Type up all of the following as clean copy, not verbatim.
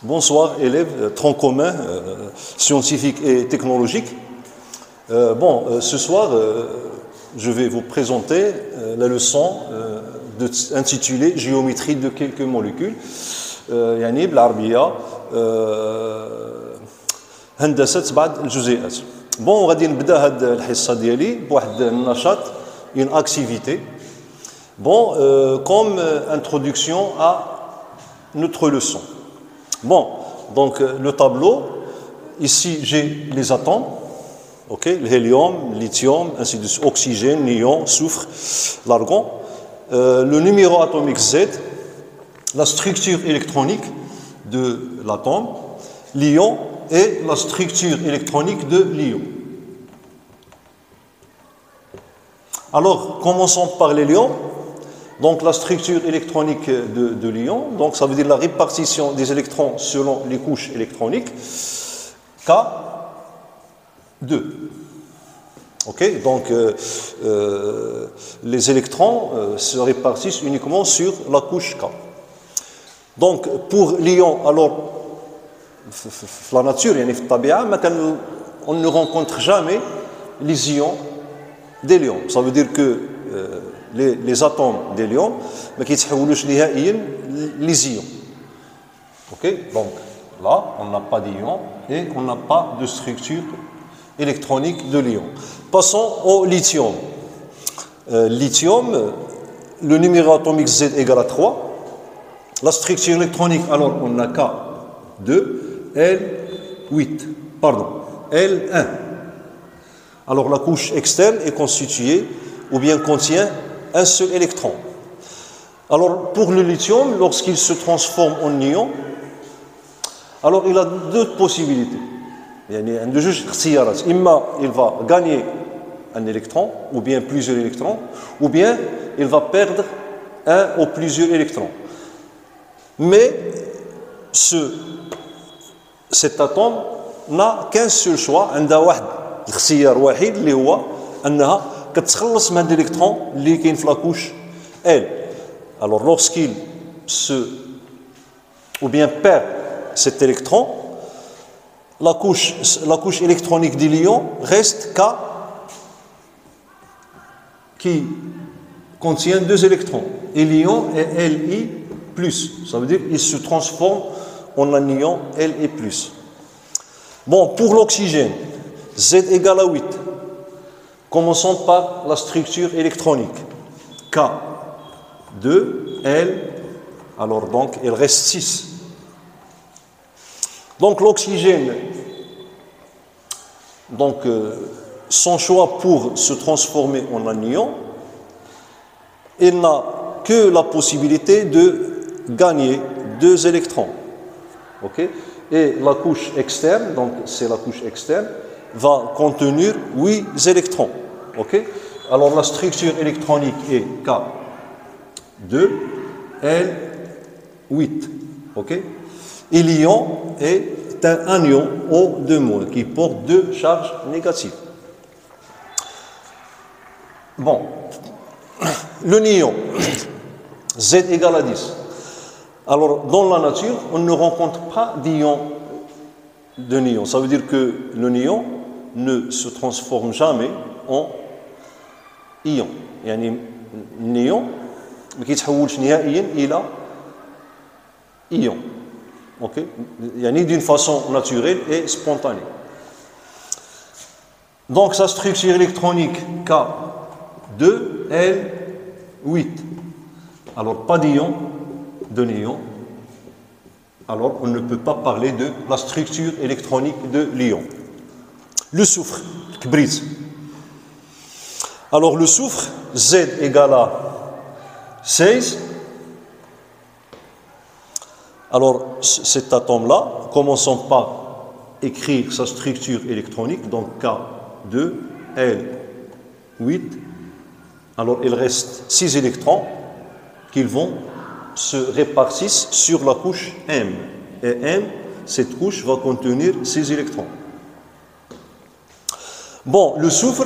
Bonsoir élèves, tronc commun, scientifique et technologique. Ce soir, je vais vous présenter la leçon intitulée Géométrie de quelques molécules. يعني بالعربية هندسة بعض الجزيئات. غادي نبدا هاد الحصة ديالي بواحد النشاط une activité. Comme introduction à notre leçon. Donc le tableau, ici j'ai les atomes, ok, l'hélium, le lithium, ainsi de suite, oxygène, néon, soufre, l'argon, le numéro atomique Z, la structure électronique de l'atome, l'ion et la structure électronique de l'ion. Alors, commençons par les lions. Donc la structure électronique de l'ion, donc ça veut dire la répartition des électrons selon les couches électroniques, K2. Ok, donc les électrons se répartissent uniquement sur la couche K. Donc pour l'ion, alors la nature, on ne rencontre jamais les ions des lions. Ça veut dire que les atomes des lions ما كيتحولوش نهائيا les ions. OK, donc là on n'a pas d'ion et on n'a pas de structure électronique de l'ion. Passons au lithium. Lithium, le numéro atomique Z égale à 3. La structure électronique, alors on a K2 L8, pardon, L1. Alors la couche externe est constituée ou bien contient un seul électron. Alors pour le lithium, lorsqu'il se transforme en ion, alors il a deux possibilités. Il y a deux اختيارات. Il va gagner un électron ou bien plusieurs électrons, ou bien il va perdre un ou plusieurs électrons. Mais cet atome n'a qu'un seul choix, عنده واحد الاختيار وحيد اللي هو انها كتخلص من هاد الالكترون اللي كاين في لاكوش L. Alors lorsqu'il ou bien perd cet électron, la couche électronique du l'ion reste K qui contient deux électrons. Et l'ion est Li+. Ça veut dire qu'il se transforme en un ion Li+. Pour l'oxygène, Z égale à 8. Commençons par la structure électronique. K2, L, alors donc il reste 6. Donc l'oxygène, son choix pour se transformer en un ion, il n'a que la possibilité de gagner deux électrons. Okay? Et la couche externe, donc c'est la couche externe, va contenir 8 électrons. Okay? Alors la structure électronique est K2, L8. Okay? Et l'ion est un anion O2- qui porte deux charges négatives. Le néon, Z égale à 10. Alors dans la nature, on ne rencontre pas d'ion de néon. Ça veut dire que le néon ne se transforme jamais en ion. يعني النيون ما كيتحولش نهائيا الى ion. OK, يعني d'une façon naturelle et spontanée. Donc sa structure électronique K2 L8. Alors pas d'ion de néon. Alors on ne peut pas parler de la structure électronique de l'ion. Le soufre, kbrit. Alors le soufre, Z égale à 16. Alors cet atome-là, commençons par écrire sa structure électronique, donc K2, L8. Alors il reste 6 électrons qui vont se répartir sur la couche M. Et M, cette couche va contenir 6 électrons. Le soufre,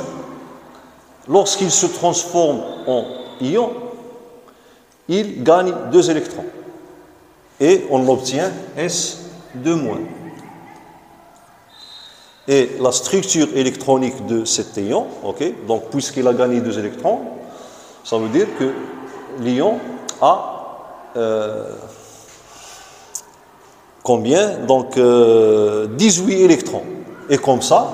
lorsqu'il se transforme en ion, il gagne 2 électrons. Et on obtient S 2-. Et la structure électronique de cet ion, donc puisqu'il a gagné 2 électrons, ça veut dire que l'ion a combien? Donc 18 électrons. Et comme ça,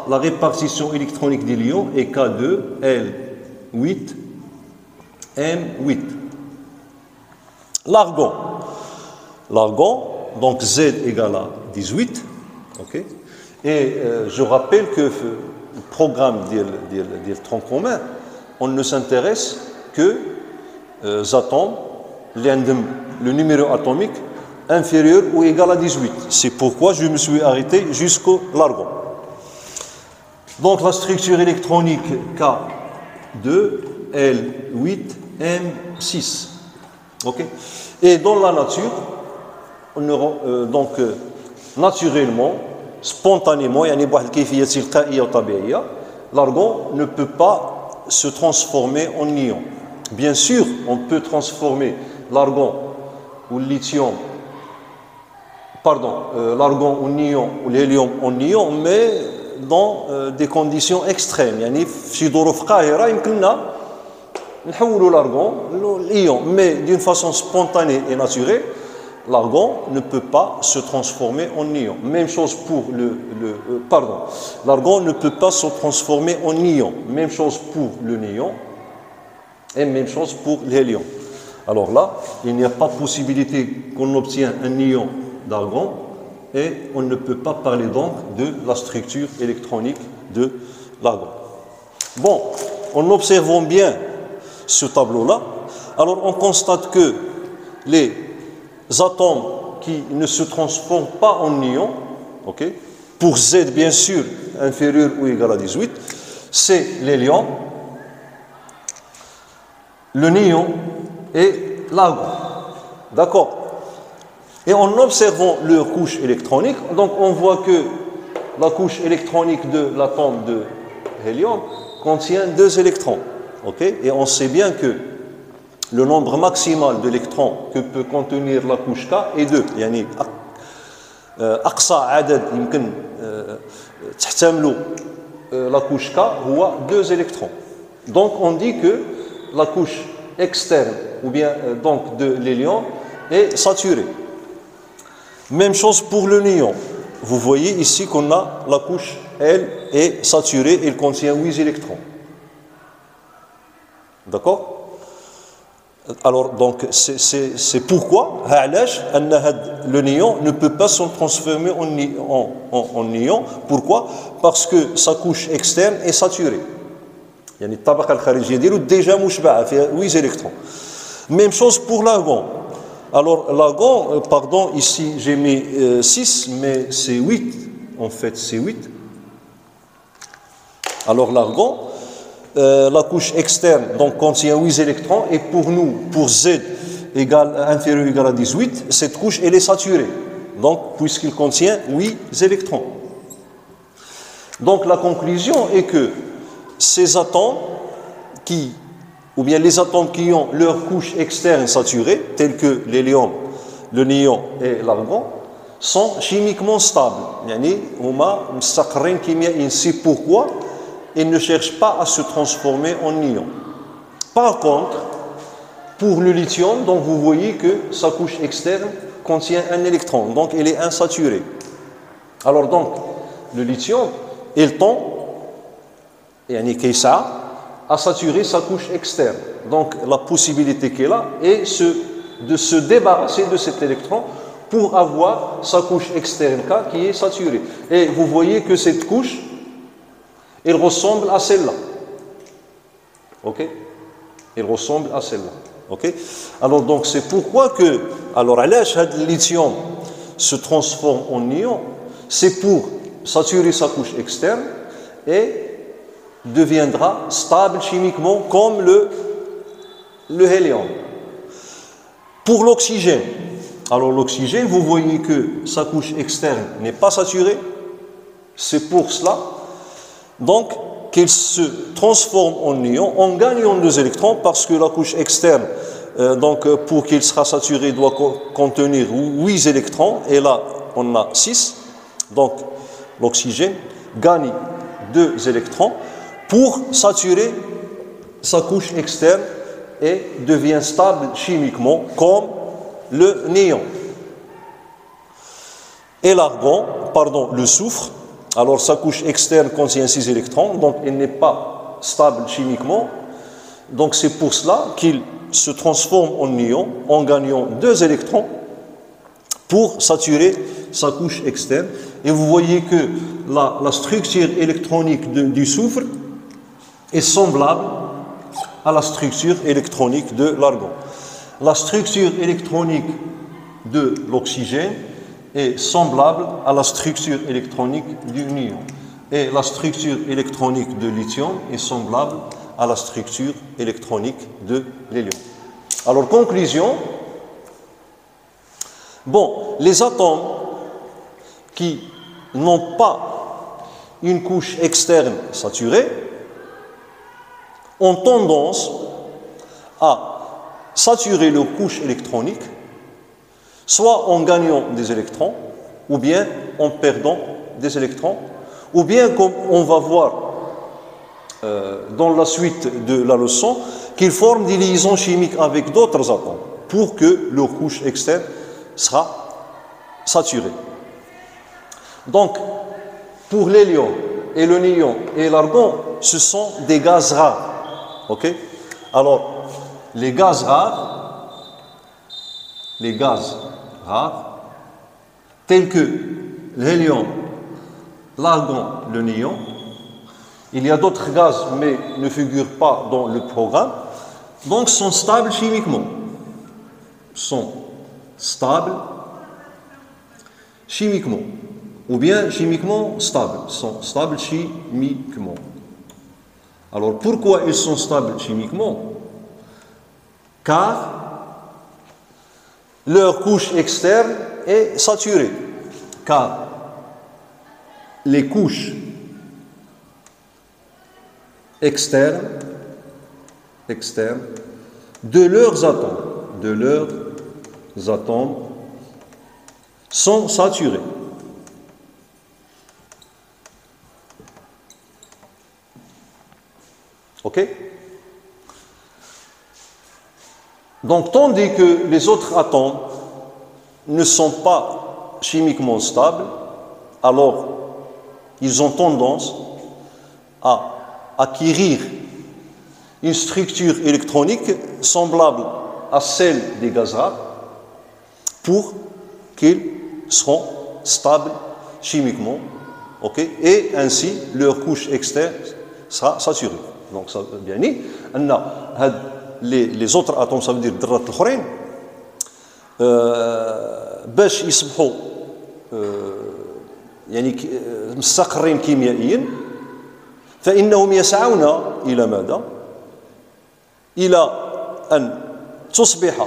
la répartition électronique de l'ion est K2, L8, M8. L'argon, donc Z égale à 18. Et je rappelle que le programme des troncs communs, on ne s'intéresse que aux atomes, le numéro atomique inférieur ou égal à 18. C'est pourquoi je me suis arrêté jusqu'au l'argon. Donc la structure électronique K2, L8, M6. Et dans la nature, naturellement, spontanément, l'argon ne peut pas se transformer en ion. Bien sûr, on peut transformer l'argon ou le lithium, l'argon ou l'ion ou l'hélium en ion, mais dans des conditions extrêmes. L'argon, l'ion, mais d'une façon spontanée et naturelle, l'argon ne peut pas se transformer en ion. Même chose pour l'argon ne peut pas se transformer en ion. Même chose pour le néon et même chose pour l'hélium. Alors là, il n'y a pas possibilité qu'on obtienne un ion d'argon et on ne peut pas parler donc de la structure électronique de l'argon. Bon, en observant bien ce tableau-là, alors on constate que les atomes qui ne se transforment pas en ion, pour Z bien sûr inférieur ou égal à 18, c'est l'hélium, le néon et l'argon. D'accord? Et en observant leur couche électronique, donc on voit que la couche électronique de l'atome de hélium contient 2 électrons. Et on sait bien que le nombre maximal d'électrons que peut contenir la couche K est 2. يعني أقصى عدد يمكن تحتمله la couche K هو 2 électrons. Donc on dit que la couche externe ou bien donc de l'hélium est saturée. Même chose pour le néon. Vous voyez ici qu'on a la couche L est saturée, elle contient 8 électrons. D'accord? Alors, donc, c'est pourquoi le néon ne peut pas se transformer en néon. Pourquoi? Parce que sa couche externe est saturée. يعني الطبقة الخارجية ديالو déjà مشبعة فيها 8 électrons. Même chose pour l'argon. Alors, l'argon, pardon, ici j'ai mis 6, mais c'est 8. En fait, c'est 8. Alors, l'argon, la couche externe donc, contient 8 électrons et pour nous, pour Z inférieur ou égal à 18, cette couche elle est saturée, donc puisqu'il contient 8 électrons. Donc la conclusion est que ces atomes ou bien les atomes qui ont leur couche externe saturée, tels que l'hélium, le néon et l'argon, sont chimiquement stables. C'est pourquoi ils ne cherchent pas à se transformer en ion. Par contre, pour le lithium, donc vous voyez que sa couche externe contient un électron, donc elle est insaturée. Alors donc, le lithium, il tend à saturer sa couche externe. Donc la possibilité qu'elle a est de se débarrasser de cet électron pour avoir sa couche externe K qui est saturée. Et vous voyez que cette couche, elle ressemble à celle-là. Elle ressemble à celle-là. Alors donc c'est pourquoi que, alors le lithium se transforme en ion, c'est pour saturer sa couche externe et deviendra stable chimiquement comme le hélium. Pour l'oxygène, alors l'oxygène, vous voyez que sa couche externe n'est pas saturée, c'est pour cela donc qu'il se transforme en ion en gagnant 2 électrons parce que la couche externe Donc pour qu'il sera saturé, il doit contenir 8 électrons, et là on a 6. Donc l'oxygène gagne 2 électrons pour saturer sa couche externe et devient stable chimiquement comme le néon. Et l'argon, pardon, le soufre, alors sa couche externe contient 6 électrons, donc elle n'est pas stable chimiquement. Donc c'est pour cela qu'il se transforme en néon en gagnant 2 électrons pour saturer sa couche externe. Et vous voyez que la structure électronique du soufre est semblable à la structure électronique de l'argon. La structure électronique de l'oxygène est semblable à la structure électronique du néon. Et la structure électronique de lithium est semblable à la structure électronique de l'hélium. Alors, conclusion. Bon, les atomes qui n'ont pas une couche externe saturée ont tendance à saturer leur couche électronique, soit en gagnant des électrons, ou bien en perdant des électrons, ou bien, comme on va voir dans la suite de la leçon, qu'ils forment des liaisons chimiques avec d'autres atomes pour que leur couche externe sera saturée. Donc, pour l'hélium et le néon et l'argon, ce sont des gaz rares. Ok? Alors, les gaz rares, tels que l'hélium, l'argon, le néon, il y a d'autres gaz, mais ne figurent pas dans le programme, donc sont stables chimiquement. Ou bien chimiquement stables, sont stables chimiquement. Alors pourquoi ils sont stables chimiquement? Car leur couche externe est saturée. Car les couches externes de leurs atomes sont saturées. Ok? Donc, tandis que les autres atomes ne sont pas chimiquement stables, alors ils ont tendance à acquérir une structure électronique semblable à celle des gaz rares pour qu'ils seront stables chimiquement, okay? Et ainsi leur couche externe sera saturée. Donc ça veut bien dire les autres atomes, ça veut dire الذرات الآخرين باش يصبحوا يعني مستقرين كيميائيا فإنهم يسعون إلى ماذا؟ إلى أن تصبح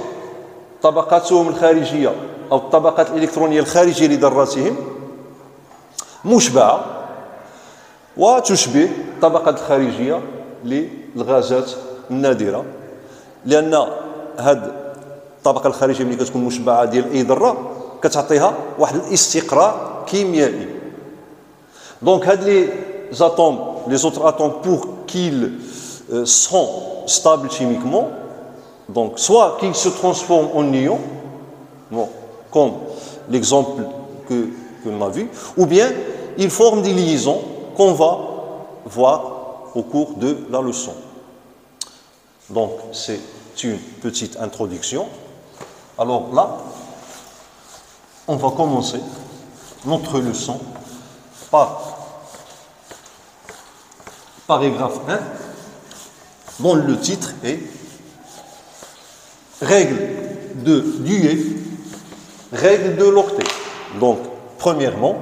طبقاتهم الخارجية أو الطبقات الإلكترونية الخارجية لذراتهم مشبعة وتشبه الطبقات الخارجية للغازات النادرة، لأن هذه الطبقة الخارجية ملي كتكون مشبعة ديال أي ذرة كتعطيها واحد الاستقرار كيميائي. Donc les autres atomes, pour qu'ils seront stables chimiquement, donc soit qu'ils se transforment en ions, bon, comme l'exemple que l'on a vu, ou bien ils forment des liaisons qu'on va voir au cours de la leçon. Donc c'est une petite introduction. Alors là, on va commencer notre leçon par paragraphe 1, dont le titre est Règle de Dewey, règle de l'octet. Donc, premièrement,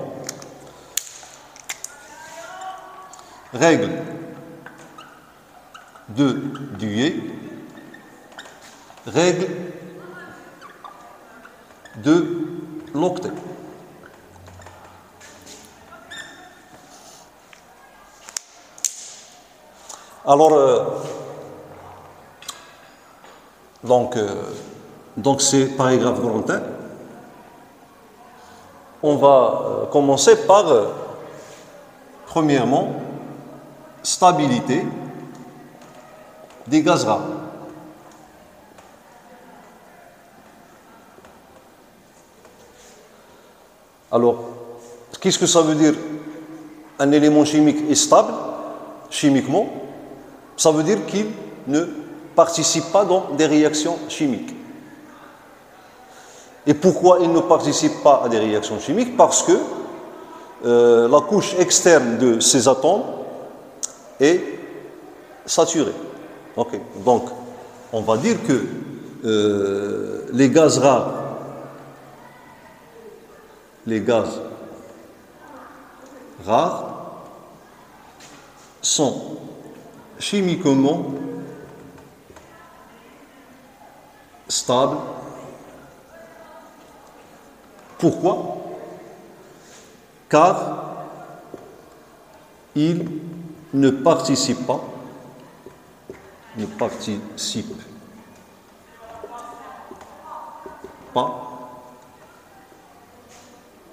règle de Dewey, règle de l'octet. Alors, Donc c'est paragraphe grand 1. On va commencer par, premièrement, stabilité des gaz rares. Alors, qu'est-ce que ça veut dire un élément chimique est stable, chimiquement? Ça veut dire qu'il ne participe pas dans des réactions chimiques. Et pourquoi il ne participe pas à des réactions chimiques? Parce que la couche externe de ces atomes est saturée. Okay. Donc, on va dire que les gaz rares, sont chimiquement stables. Pourquoi? Car ils ne participent pas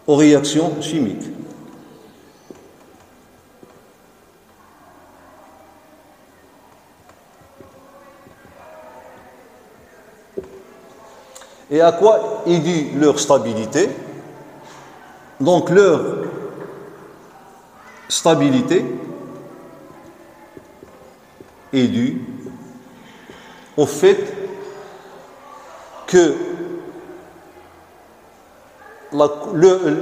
aux réactions chimiques. Et à quoi est due leur stabilité? Donc leur stabilité est due au fait que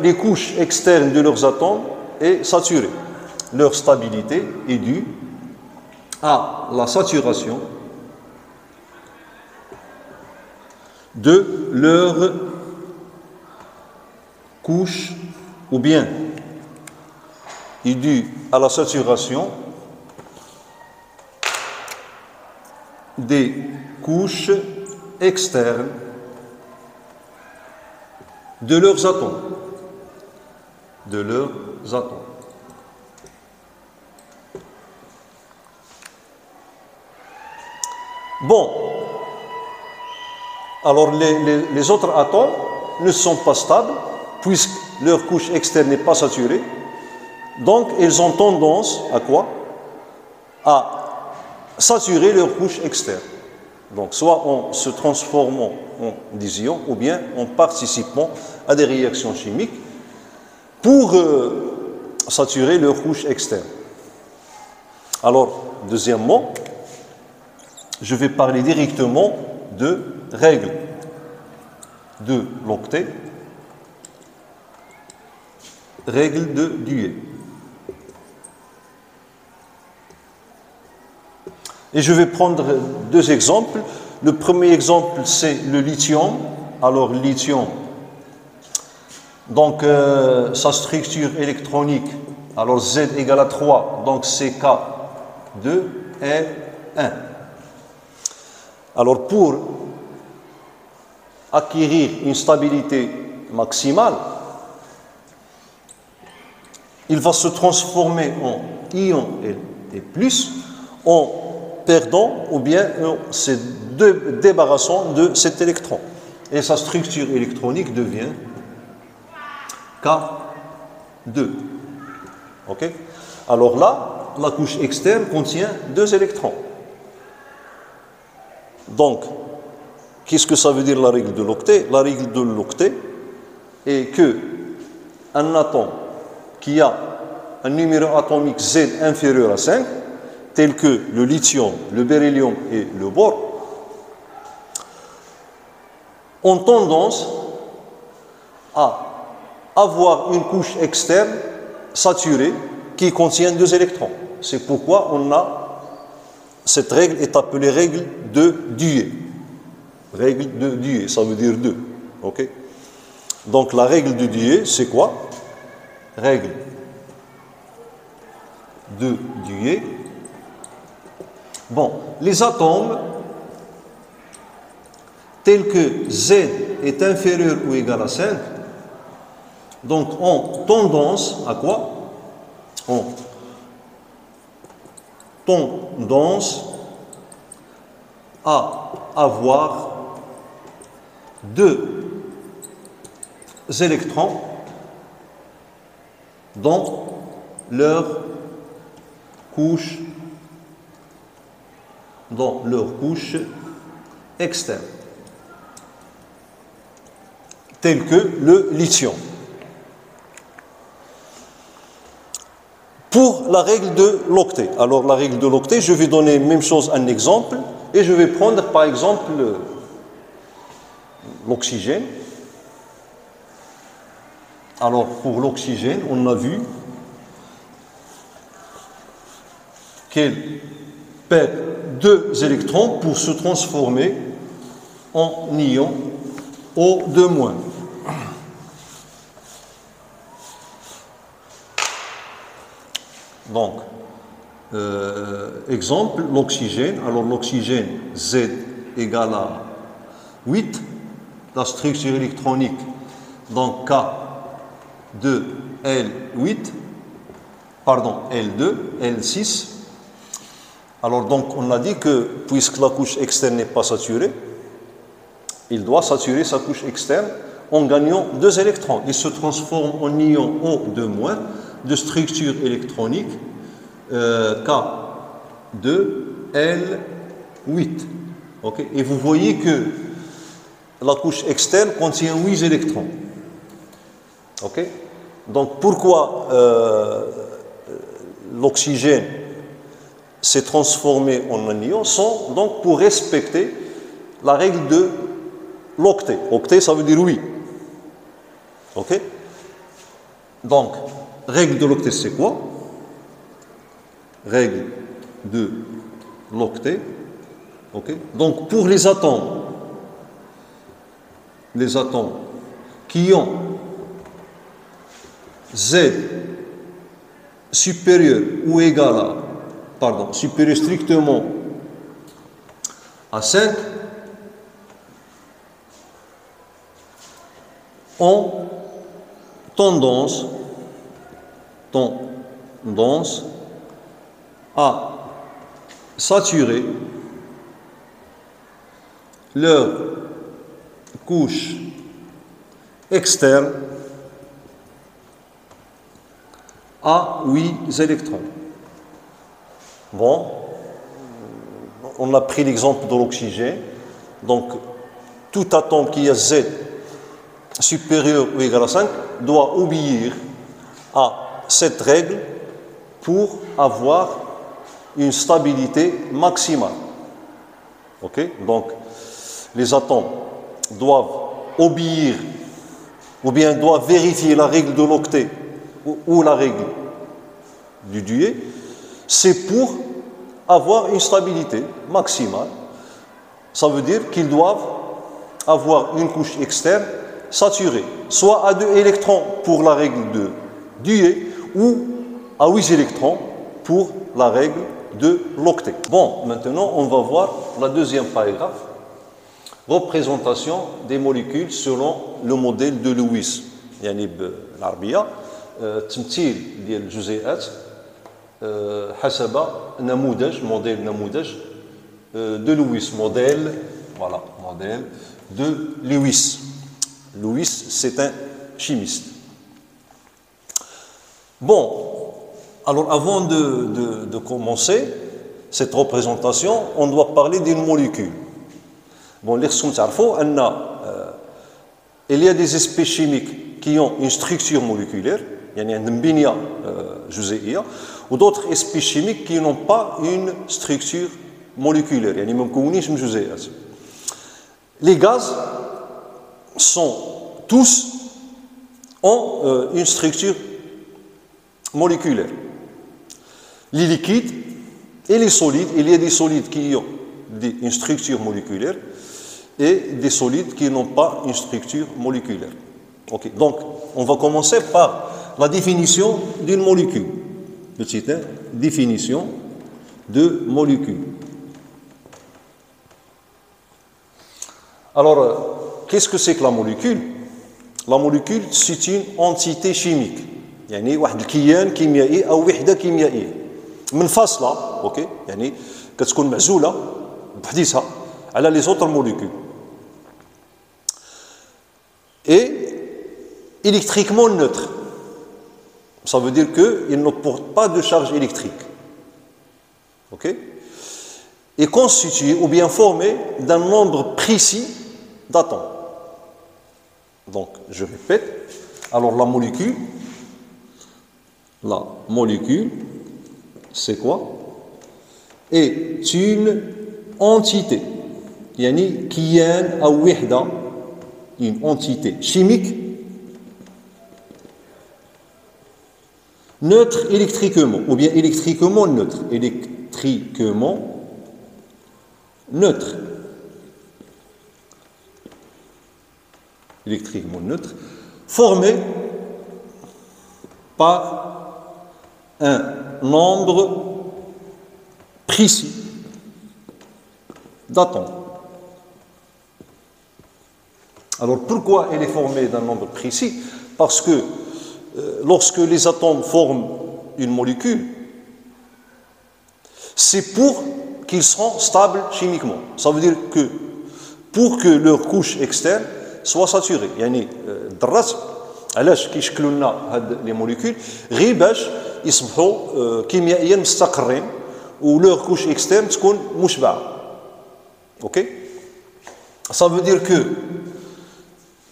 les couches externes de leurs atomes est saturée. Leur stabilité est due à la saturation de leur couche, ou bien est due à la saturation des couches externes de leurs atomes. Bon, alors les autres atomes ne sont pas stables puisque leur couche externe n'est pas saturée. Donc, ils ont tendance à quoi? À saturer leur couche externe. Donc, soit en se transformant en des ions, ou bien en participant à des réactions chimiques pour saturer leur couche externe. Alors, deuxièmement, je vais parler directement de règles de l'octet, règles de Dewey. Et je vais prendre deux exemples. Le premier exemple, c'est le lithium. Alors, le lithium, donc sa structure électronique, alors Z égale à 3, donc c'est K2 et 1. Alors, pour acquérir une stabilité maximale, il va se transformer en ion et plus en perdant ou bien se débarrassant de cet électron. Et sa structure électronique devient K2. Ok? Alors là, la couche externe contient 2 électrons. Donc, qu'est-ce que ça veut dire la règle de l'octet? La règle de l'octet est que un atome qui a un numéro atomique Z inférieur à 5, tel que le lithium, le beryllium et le bore, ont tendance à avoir une couche externe saturée qui contient 2 électrons. C'est pourquoi cette règle est appelée règle de Dewey. Règle de Dewey, ça veut dire 2. Okay? Donc la règle de Dewey, c'est quoi? Règle de Dewey. Bon, les atomes tels que Z est inférieur ou égal à 5, donc ont tendance à quoi? Ont tendance à avoir deux électrons dans leur couche externe, tel que le lithium. Pour la règle de l'octet, alors la règle de l'octet, je vais donner même chose un exemple et je vais prendre par exemple l'oxygène. Alors pour l'oxygène, on a vu qu'elle perd deux électrons pour se transformer en ion O2-. Donc, exemple, l'oxygène. Alors l'oxygène, Z égale à 8. La structure électronique, donc K2, L8, pardon, L2, L6. Alors donc on a dit que puisque la couche externe n'est pas saturée, il doit saturer sa couche externe en gagnant deux électrons. Il se transforme en ion O2- de structure électronique K2L8. Okay? Et vous voyez que la couche externe contient 8 électrons. Okay? Donc pourquoi l'oxygène s'est transformé en un ion? Sont donc pour respecter la règle de l'octet. Octet, ça veut dire oui. Ok? Donc, règle de l'octet, c'est quoi? Règle de l'octet. Ok? Donc, pour les atomes qui ont Z supérieur ou égal à, supérieur strictement à 5, ont tendance à saturer leur couche externe à 8 électrons. Bon, on a pris l'exemple de l'oxygène. Donc, tout atome qui a Z supérieur ou égal à 5 doit obéir à cette règle pour avoir une stabilité maximale. Okay? Donc, les atomes doivent obéir ou bien doivent vérifier la règle de l'octet ou la règle du Dewey. C'est pour avoir une stabilité maximale. Ça veut dire qu'ils doivent avoir une couche externe saturée, soit à 2 électrons pour la règle de Dewey ou à 8 électrons pour la règle de l'octet. Bon, maintenant on va voir la deuxième paragraphe. Représentation des molécules selon le modèle de Lewis. يعني بالعربية تمثيل ديال الجزيئات حسب modèle نموذج de Lewis, modèle de Lewis. Lewis, c'est un chimiste. Bon, alors avant de commencer cette représentation, on doit parler d'une molécule. Bon, il y a des espèces chimiques qui ont une structure moléculaire, ou d'autres espèces chimiques qui n'ont pas une structure moléculaire. Les gaz sont tous ont une structure moléculaire. Les liquides et les solides, il y a des solides qui ont une structure moléculaire et des solides qui n'ont pas une structure moléculaire. Okay. Donc, on va commencer par la définition d'une molécule. Petite définition de molécule. Alors, qu'est-ce que c'est que la molécule? La molécule, c'est une entité chimique. يعني واحد الكيان كيميائي أو وحدة كيميائية منفصلة، أوكي؟ يعني كتكون معزولة بحديثها les autres molécules. Et électriquement neutre. Ça veut dire qu'il ne porte pas de charge électrique. Ok? Est constitué ou bien formé d'un nombre précis d'atomes. Donc, je répète. Alors, la molécule, c'est quoi? Est une entité. Yani, kiyan ou wihda, une entité chimique neutre électriquement, ou bien électriquement neutre. Électriquement neutre. Électriquement neutre, formé par un nombre précis d'atomes. Alors pourquoi elle est formée d'un nombre précis? Parce que lorsque les atomes forment une molécule, c'est pour qu'ils soient stables chimiquement. Ça veut dire que pour que leur couche externe soit saturée. يعني الدراس علاش كيشكلوا لنا هاد لي موليكول غير باش يصبحوا كيميائيا مستقرين و leur couche externe تكون مشبعة. OK? Ça veut dire que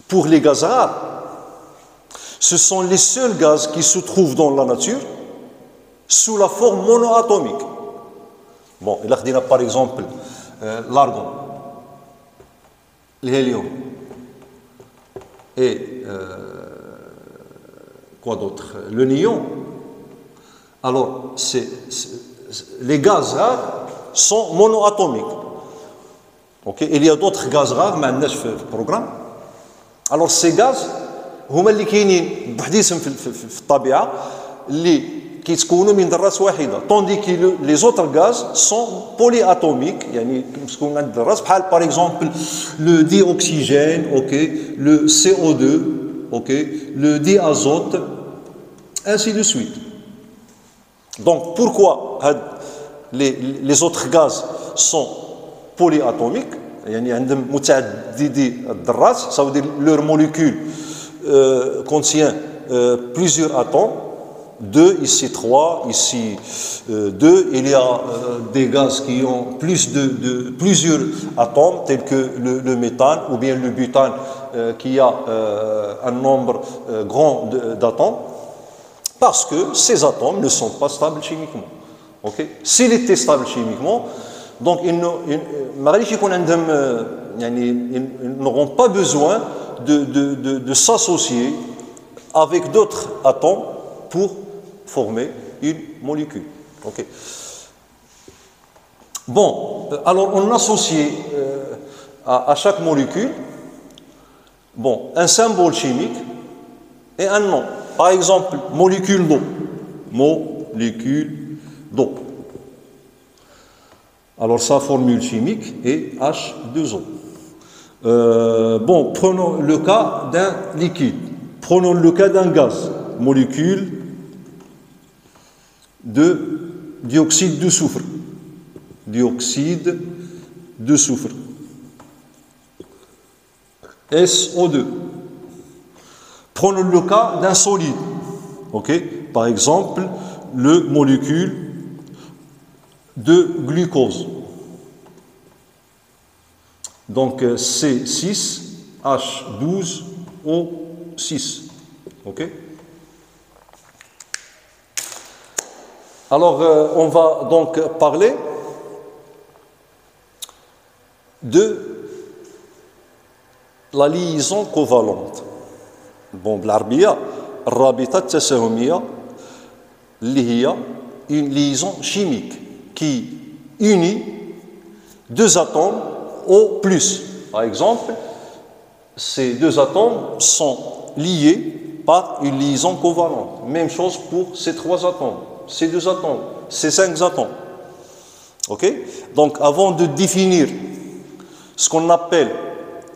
pour les gaz rares, ce sont les seuls gaz qui se trouvent dans la nature sous la forme monoatomique. Bon, il a par exemple l'argon, l'hélium et quoi d'autre? Le néon. Alors, les gaz rares sont monoatomiques. Okay? Il y a d'autres gaz rares, mais dans le programme. Alors, ces gaz, هما اللي كاينين بحديثهم في الطبيعه اللي كيتكونوا من ذرات واحده طوندي كي لي زوتر غاز سون بولي اتوميك يعني كيتكون عند الذرات بحال باغ اكزومبل لو دي اوكسيجين اوكي لو سي او 2 اوكي لو دي ازوت ainsi de suite. Donc pourquoi les autres gaz sont polyatomiques يعني عندهم متعددي الذرات ça veut dire leur molécule contient plusieurs atomes, 2, ici 3, ici 2. Il y a des gaz qui ont plusieurs atomes, tels que le méthane ou bien le butane, qui a un nombre grand d'atomes, parce que ces atomes ne sont pas stables chimiquement. Okay? S'ils étaient stables chimiquement, donc ils n'auront pas besoin de s'associer avec d'autres atomes pour former une molécule. Okay. Bon, alors on associe à chaque molécule un symbole chimique et un nom. Par exemple, molécule d'eau. Molécule d'eau. Alors sa formule chimique est H2O. Prenons le cas d'un liquide. Prenons le cas d'un gaz. Molécule de dioxyde de soufre. Dioxyde de soufre. SO2. Prenons le cas d'un solide. Okay? Par exemple, le molécule de glucose. Donc C6H12O6. OK? Alors, on va donc parler de la liaison covalente. Bon, بالعربية الرابطة التساهمية اللي هي une liaison chimique qui unit deux atomes au plus. Par exemple, ces deux atomes sont liés par une liaison covalente. Même chose pour ces trois atomes, ces deux atomes, ces cinq atomes. Ok? Donc, avant de définir ce qu'on appelle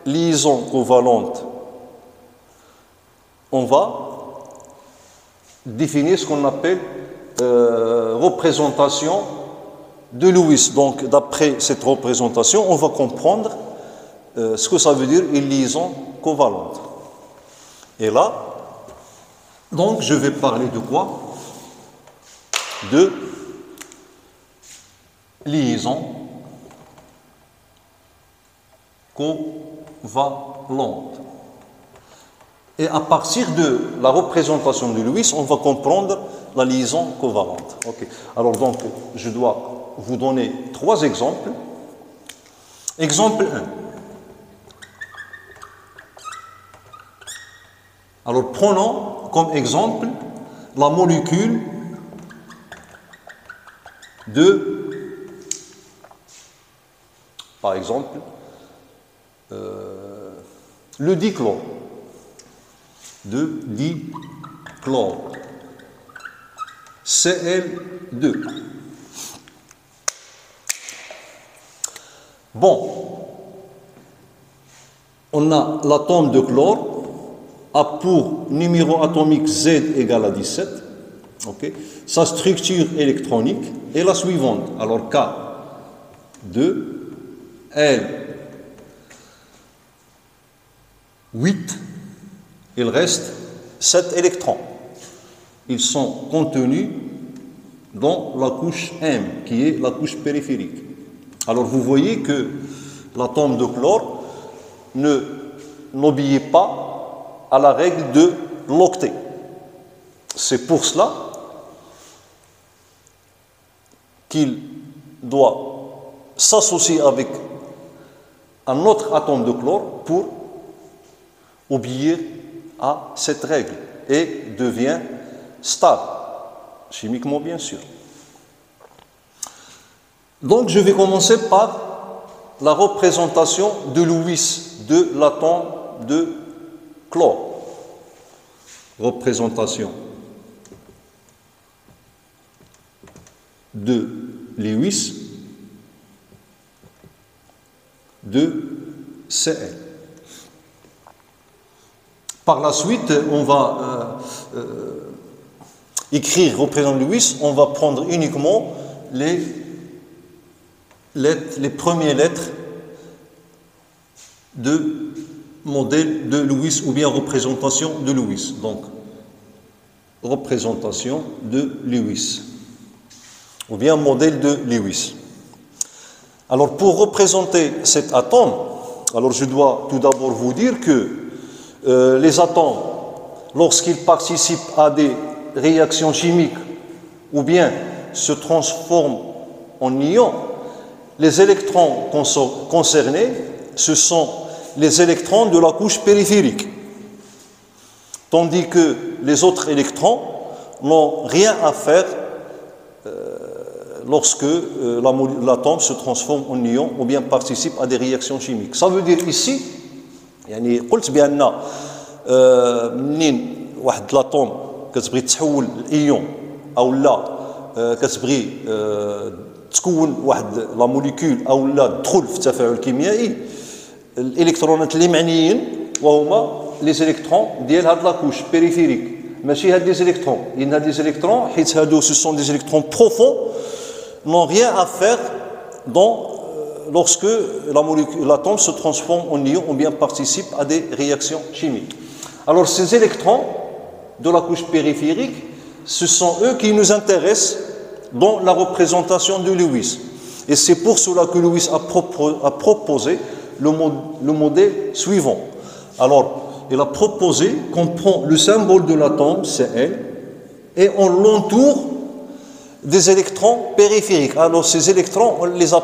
liaison covalente, on va définir ce qu'on appelle représentation de Lewis. Donc, d'après cette représentation, on va comprendre ce que ça veut dire une liaison covalente. Et là, donc, je vais parler de quoi? De liaison covalente. Et à partir de la représentation de Lewis, on va comprendre la liaison covalente. Okay. Alors donc, je dois vous donner 3 exemples. Exemple 1. Alors prenons comme exemple la molécule de, par exemple, le dichlore, de dichlore, Cl2. Bon, on a l'atome de chlore a pour numéro atomique Z égale à 17. Okay. Sa structure électronique est la suivante. Alors K2, L8, il reste 7 électrons. Ils sont contenus dans la couche M, qui est la couche périphérique. Alors vous voyez que l'atome de chlore n'obéit pas à la règle de l'octet. C'est pour cela qu'il doit s'associer avec un autre atome de chlore pour obéir à cette règle et devient stable, chimiquement bien sûr. Donc je vais commencer par la représentation de Lewis de l'atome de chlore. Représentation de Lewis de Cl. Par la suite, on va écrire représentation de Lewis, on va prendre uniquement les premières lettres de modèle de Lewis ou bien représentation de Lewis. Donc, représentation de Lewis ou bien modèle de Lewis. Alors, pour représenter cet atome, alors je dois tout d'abord vous dire que les atomes, lorsqu'ils participent à des réactions chimiques ou bien se transforment en ions, les électrons concernés, ce sont les électrons de la couche périphérique, tandis que les autres électrons n'ont rien à faire lorsque l'atome se transforme en ion ou bien participe à des réactions chimiques. Ça veut dire ici, يعني قلت بأن منين واحد الاتوم كتبغي تحول الايون او لا كتبغي تكون واحد لا موليكول او لا تدخل في التفاعل الكيميائي، الالكترونات اللي معنيين وهما لي زيليكترون ديال هاد لاكوش بيريفيريك، ماشي هاد لي زيليكترون، لان هاد لي زيليكترون حيت هادو سو سون دي زيليكترون بروفون n'ont rien à faire lorsque l'atome se transforme en ion ou bien participe à des réactions chimiques. Alors ces électrons de la couche périphérique, ce sont eux qui nous intéressent dans la représentation de Lewis. Et c'est pour cela que Lewis a proposé le modèle suivant. Alors, il a proposé qu'on prend le symbole de l'atome, Cl, et on l'entoure des électrons périphériques. Alors ces électrons, on les a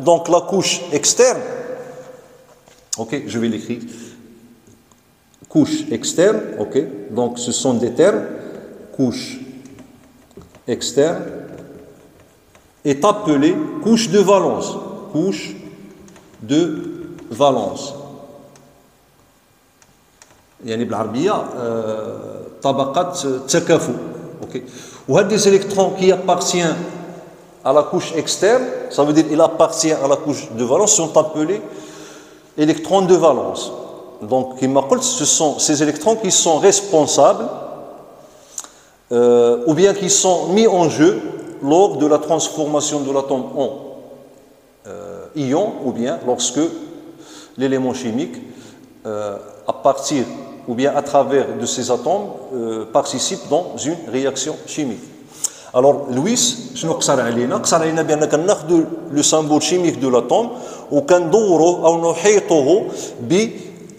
donc la couche externe, ok, je vais l'écrire, couche externe, ok, donc ce sont des termes, couche externe, est appelée couche de valence, couche de valence. يعني بالعربية طبقة تكافؤ، ok. Ou des électrons qui appartiennent à la couche externe, ça veut dire qu'il appartient à la couche de valence, sont appelés électrons de valence. Donc, ce sont ces électrons qui sont responsables ou bien qui sont mis en jeu lors de la transformation de l'atome en ion, ou bien lorsque l'élément chimique, à partir ou bien à travers de ces atomes, participe dans une réaction chimique. Alors, Lewis, شنو قصر علينا؟ قصر علينا بأن كناخذوا le symbole chimique de l'atome وكندوروا أو نحيطه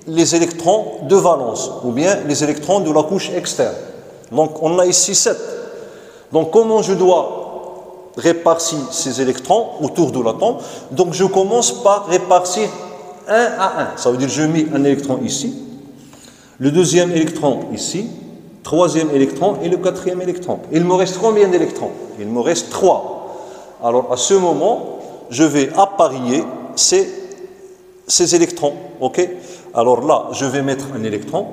les électrons de valence ou bien les électrons de la couche externe. Donc, on a ici 7. Donc, comment je dois répartir ces électrons autour de l'atome? Donc, je commence par répartir un à un. Ça veut dire que je mets un électron ici, le deuxième électron ici, troisième électron et le quatrième électron. Il me reste combien d'électrons? Il me reste 3. Alors, à ce moment, je vais apparier ces électrons. Ok? Alors là, je vais mettre un électron,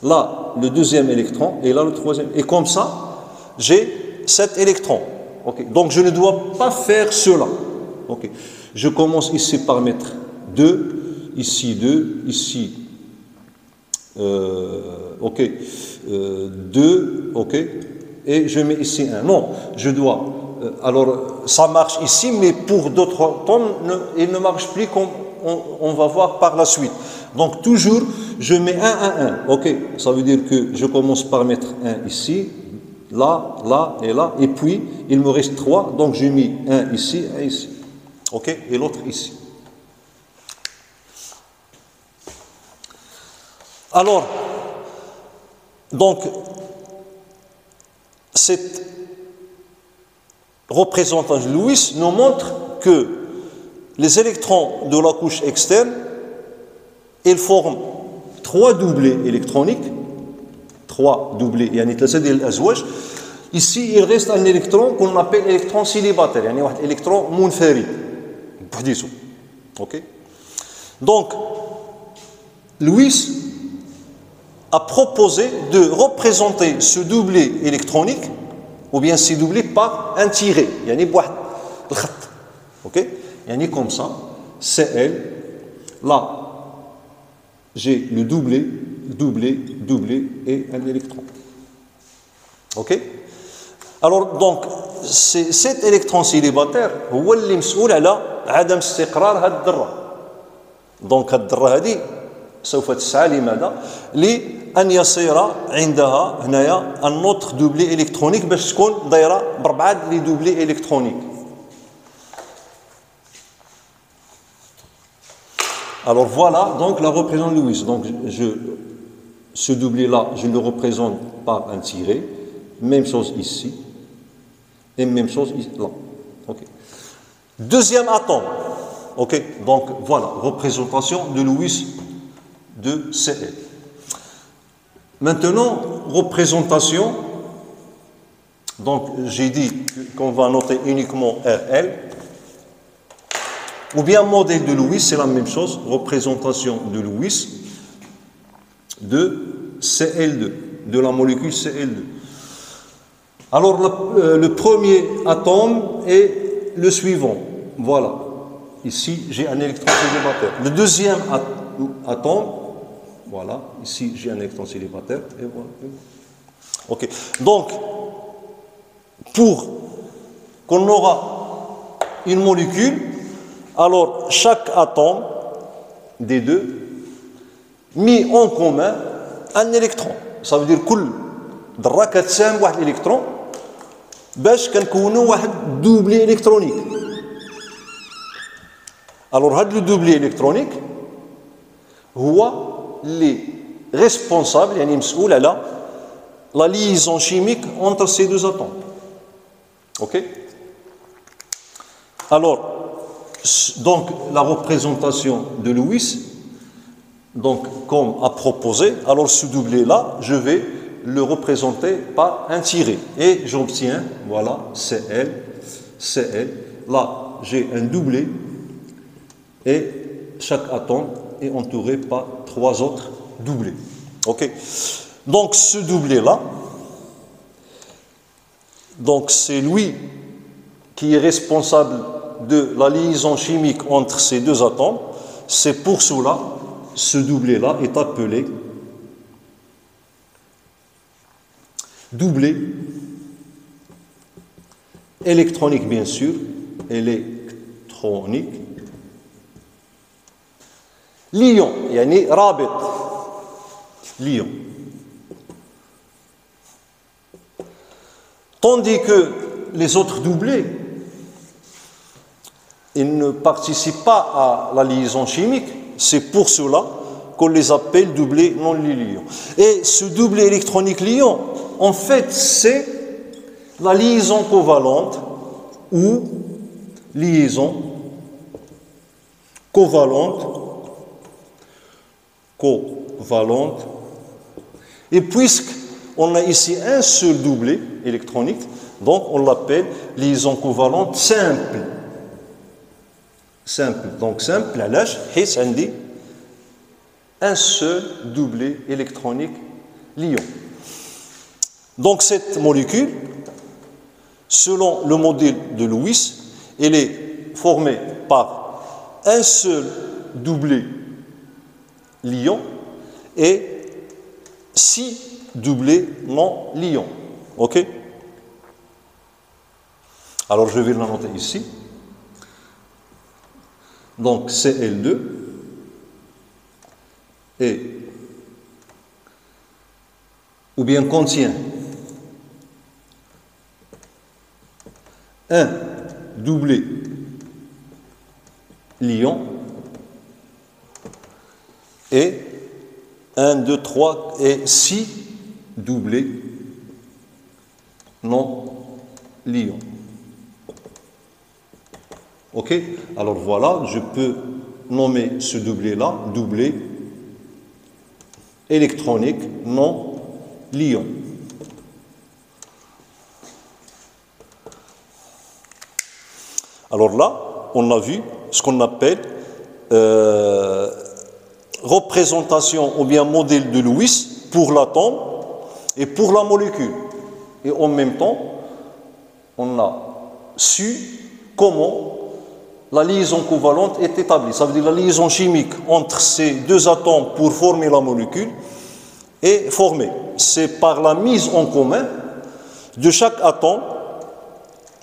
là, le deuxième électron, et là, le troisième. Et comme ça, j'ai 7 électrons. Okay. Donc, je ne dois pas faire cela. Okay. Je commence ici par mettre 2, ici 2, ici 2, ok, et je mets ici 1. Non, je dois. Alors, ça marche ici, mais pour d'autres atomes, il ne marche plus comme on va voir par la suite. Donc, toujours, je mets 1 à 1. Ok, ça veut dire que je commence par mettre 1 ici, là, là et là, et puis il me reste 3, donc j'ai mis 1 ici, 1 ici. Ok, et l'autre ici. Alors, donc, cette représentation de Lewis nous montre que les électrons de la couche externe, ils forment 3 doublés électroniques, 3 doublés, يعني 3 ديال الأزواج. Ici, il reste un électron qu'on appelle électron célibataire, يعني واحد électron منفرد بحديثه. OK? Donc, Lewis a proposé de représenter ce doublé électronique ou bien ces doublés par un tiret, يعني بواحد الخط. OK? يعني comme ça, Cl, là, j'ai le doublé, doublé, doublé et un électron. OK? Alors, donc, cet électron célibataire هو اللي مسؤول على عدم استقرار هذه الذرة. Donc, هذه الذرة هذه سوف تسعى لماذا؟ لأن يصير عندها هنايا un autre doublé électronique باش تكون دايرة ب4 لي doublés électroniques. Alors voilà donc la représentation de Lewis. Donc ce doublé-là, je le représente par un tiret. Même chose ici. Et même chose ici, là. Okay. Deuxième atome. Ok. Donc voilà, représentation de Lewis de Cl. Maintenant, représentation. Donc j'ai dit qu'on va noter uniquement RL. Ou bien modèle de Lewis, c'est la même chose, représentation de Lewis de Cl2, de la molécule Cl2. Alors le premier atome est le suivant. Voilà. Ici, j'ai un électron célibataire. Le deuxième atome, voilà. Ici, j'ai un électron célibataire. Et voilà. Ok. Donc, pour qu'on aura une molécule, alors chaque atome des deux mis en commun un électron. Ça veut dire كل ذرة كتساهم واحد الإلكترون باش كنكونوا واحد دوبلي إلكترونيك. Alors هذا le doublé électronique هو اللي responsable يعني مسؤول على la liaison chimique entre ces deux atomes. OK? Alors donc la représentation de Lewis, donc comme a proposé, alors ce doublé là, je vais le représenter par un tiret et j'obtiens, voilà, Cl, Cl. Là, j'ai un doublé et chaque atome est entouré par 3 autres doublés. Ok. Donc ce doublé là, donc c'est lui qui est responsable de la liaison chimique entre ces deux atomes. C'est pour cela ce doublé-là est appelé doublé électronique, bien sûr, électronique, liant, yani rabit, liant. Tandis que les autres doublés, ils ne participent pas à la liaison chimique, c'est pour cela qu'on les appelle doublés non liants. Et ce doublé électronique liant, en fait, c'est la liaison covalente ou liaison covalente. Et puisqu'on a ici un seul doublé électronique, donc on l'appelle liaison covalente simple. Simple. Donc simple, علاش حيت عندي un seul doublé électronique liant. Donc cette molécule, selon le modèle de Lewis, elle est formée par un seul doublé liant et 6 doublés non liants. Ok? Alors je vais la noter ici. Donc Cl2 et ou bien contient un doublé liant et 1, 2, 3 et 6 doublés non liants. Ok? Alors voilà, je peux nommer ce doublé-là, doublé électronique non liant. Alors là, on a vu ce qu'on appelle représentation ou bien modèle de Lewis pour l'atome et pour la molécule. Et en même temps, on a su comment la liaison covalente est établie. Ça veut dire la liaison chimique entre ces deux atomes pour former la molécule est formée. C'est par la mise en commun de chaque atome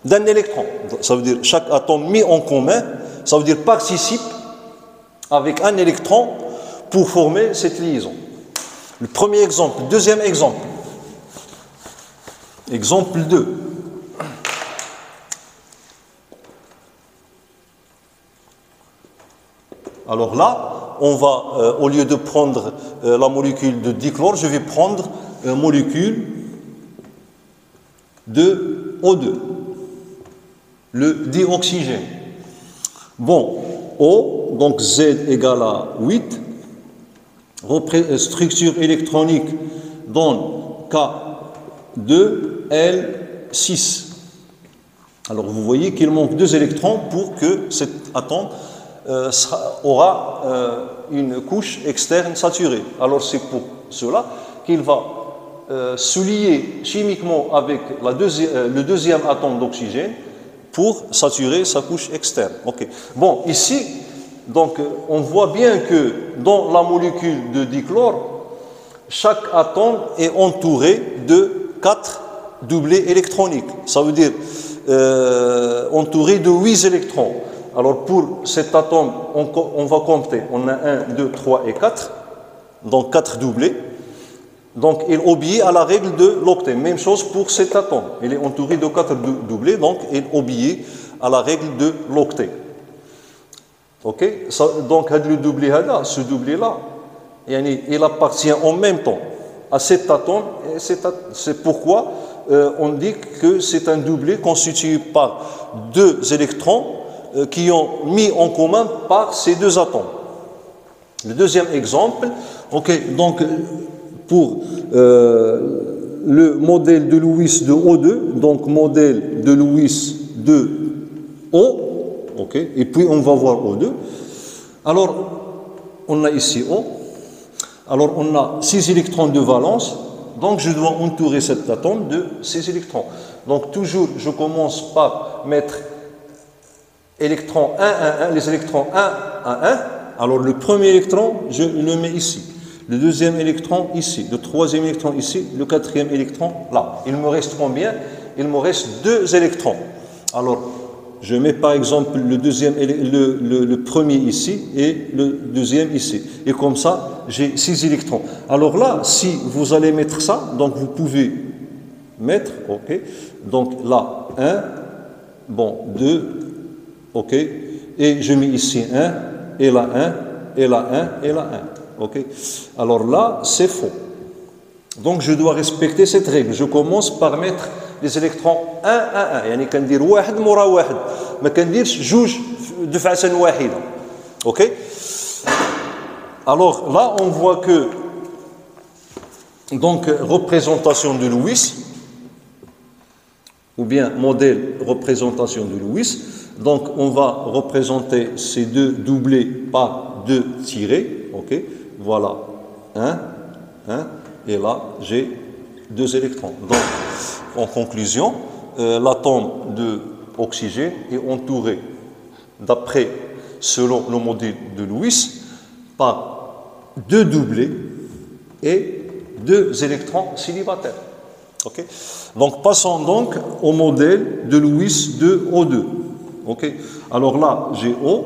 d'un électron. Ça veut dire chaque atome mis en commun, ça veut dire participe avec un électron pour former cette liaison. Le premier exemple. Deuxième exemple. Exemple 2. Alors là, on va, au lieu de prendre la molécule de dichlore, je vais prendre une molécule de O2, le dioxygène. Bon, O, donc Z égale à 8, structure électronique donne K2L6. Alors vous voyez qu'il manque 2 électrons pour que cet atome aura une couche externe saturée. Alors c'est pour cela qu'il va se lier chimiquement avec le deuxième atome d'oxygène pour saturer sa couche externe. Okay. Bon, ici, donc, on voit bien que dans la molécule de dichlore, chaque atome est entouré de 4 doublés électroniques. Ça veut dire entouré de 8 électrons. Alors pour cet atome, on va compter. On a 1, 2, 3 et 4. Donc 4 doublés. Donc il obéit à la règle de l'octet. Même chose pour cet atome. Il est entouré de 4 doublés. Donc il obéit à la règle de l'octet. Ok? Donc le doublé, ce doublé-là, il appartient en même temps à cet atome. Et c'est pourquoi on dit que c'est un doublé constitué par 2 électrons qui ont mis en commun par ces 2 atomes. Le deuxième exemple, ok, donc pour le modèle de Lewis de O2, donc modèle de Lewis de O, ok, et puis on va voir O2. Alors, on a ici O, alors on a 6 électrons de valence, donc je dois entourer cet atome de 6 électrons. Donc toujours, je commence par mettre électrons 1, 1, 1, les électrons 1 à 1. Alors le premier électron, je le mets ici. Le deuxième électron ici. Le troisième électron ici. Le quatrième électron là. Il me reste combien? Il me reste 2 électrons. Alors, je mets par exemple le deuxième, le premier ici et le deuxième ici. Et comme ça, j'ai 6 électrons. Alors là, si vous allez mettre ça, donc vous pouvez mettre, ok. Donc là, 1, bon, 2, ok. Et je mets ici 1, et là 1, et là 1, et là 1. Ok. Alors là, c'est faux. Donc je dois respecter cette règle. Je commence par mettre les électrons 1 à 1. يعني كندير واحد مورا واحد. ما كنديرش جوج دفعة واحدة. OK? Alors là, on voit que donc représentation de Lewis ou bien modèle représentation de Lewis. Donc on va représenter ces deux doublés par deux tirés. OK? Voilà. 1, et là, j'ai 2 électrons. Donc, en conclusion, l'atome d'oxygène est entouré, selon le modèle de Lewis, par 2 doublés et 2 électrons célibataires. Okay? Donc, passons donc au modèle de Lewis de O2. Okay? Alors là, j'ai O.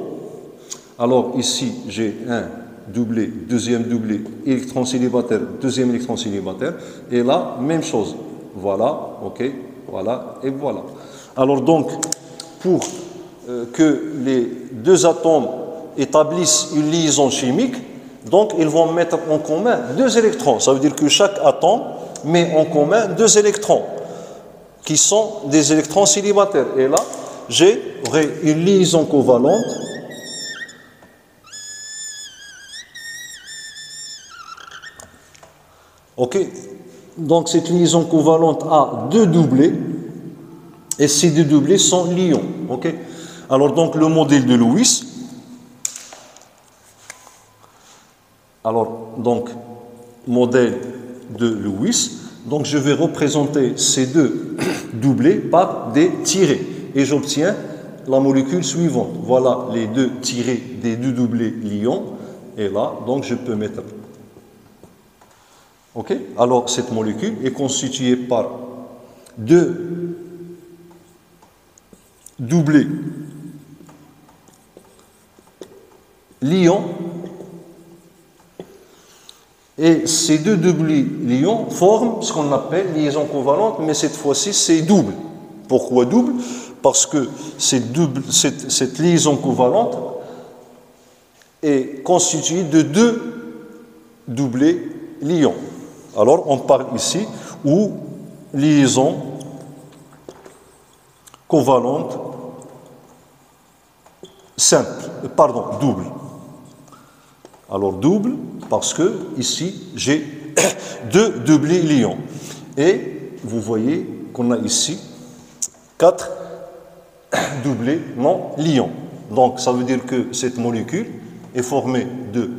Alors ici, j'ai un doublé, deuxième doublé, électron célibataire, deuxième électron célibataire, et là, même chose. Voilà, ok, voilà, et voilà. Alors donc, pour que les deux atomes établissent une liaison chimique, donc ils vont mettre en commun 2 électrons. Ça veut dire que chaque atome met en commun 2 électrons, qui sont des électrons célibataires. Et là, j'aurai une liaison covalente. Ok, donc cette liaison covalente a 2 doublés et ces 2 doublés sont liants. Ok, alors donc le modèle de Lewis. Alors donc modèle de Lewis. Donc je vais représenter ces 2 doublés par des tirés et j'obtiens la molécule suivante. Voilà les 2 tirés des 2 doublés liants et là donc je peux mettre. Ok, alors cette molécule est constituée par 2 doublés liants et ces 2 doublés liants forment ce qu'on appelle liaison covalente, mais cette fois-ci c'est double. Pourquoi double? Parce que cette liaison covalente est constituée de 2 doublés liants. Alors, on parle ici ou liaison covalente simple, double. Alors, double, parce que ici, j'ai 2 doublés liants. Et vous voyez qu'on a ici 4 doublés non liants. Donc, ça veut dire que cette molécule est formée de